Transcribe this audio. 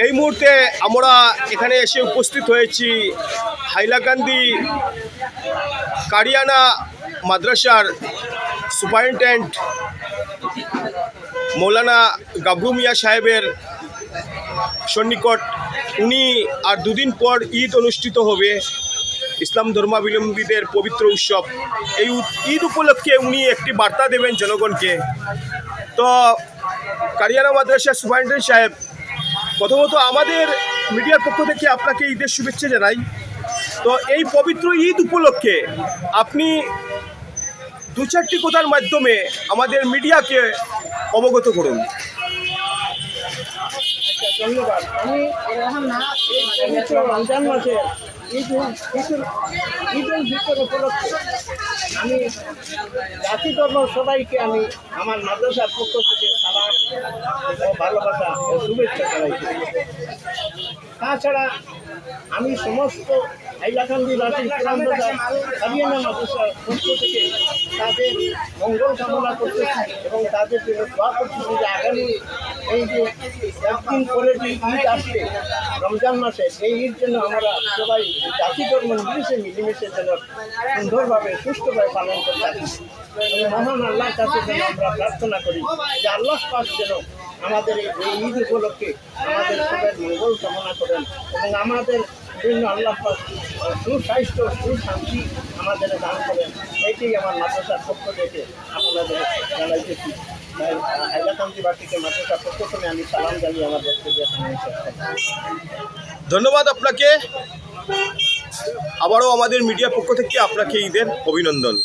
এই মুহূর্তে আমরা এখানে এসে উপস্থিত হয়েছি হাইলাকান্দি কারিয়ানা মাদ্রাসার সুপারিনটেন্ডেন্ট মৌলানা গাবরু মিয়া সাহেবের সন্নিকট। উনি আর দুদিন পর ঈদ অনুষ্ঠিত হবে, ইসলাম ধর্মাবলম্বীদের পবিত্র উৎসব। এই ঈদ উপলক্ষে উনি একটি বার্তা দেবেন জনগণকে। তো কারিয়ানা মাদ্রাসার সুপারিনটেন্ডেন্ট সাহেব, প্রথমত আমাদের মিডিয়ার পক্ষ থেকে আপনাকে ঈদের শুভেচ্ছা জানাই। তো এই পবিত্র ঈদ উপলক্ষে আপনি দু চারটি কথার মাধ্যমে আমাদের মিডিয়াকে অবগত করুন। ধন্যবাদ। আমি পবিত্র রমজান মাসে ঈদ উল ফিতর উপলক্ষে আমি জাতি ধর্ম সবাইকে আমি আমার মাদ্রাসার পক্ষ থেকে সালাম ও ভালোবাসা ও শুভেচ্ছা জানাইছি। তাছাড়া আমি সমস্ত হাইলাকান্দিবাসী পুরানবাজার কারিয়ানা মাদ্রাসার পক্ষ থেকে তাদের মঙ্গল কামনা করতেছি এবং তাদের জন্য দোয়া করতেছি যে আগামী এই যে একদিন পরে যে ঈদ আসছে রমজান মাসে, এই ঈদ জন্য আমরা সবাই জাতি ধর্ম মিলেমিশে যেন সুন্দরভাবে সুস্থভাবে পালন করতে পারি। মহান আল্লাহর কাছে যেন আমরা প্রার্থনা করি যে আল্লাহ পাক যেন আমাদের এই ঈদ উপলক্ষে আমাদের সবাই মঙ্গল কামনা করেন এবং আমাদের জন্য আল্লাহ পাক সুস্বাস্থ্য সুশান্তি আমাদের দান করেন। এটাই আমার মাদ্রাসার পক্ষ থেকে আপনাদের জানাইতেছি। হাইলাকান্দিবাসীকে মাদ্রাসার পক্ষ থেকে আমি সালাম জানিয়ে আমার বক্তব্য ধন্যবাদ আপনাকে। আবারও আমাদের মিডিয়ার পক্ষ থেকে আপনাকে ঈদের অভিনন্দন।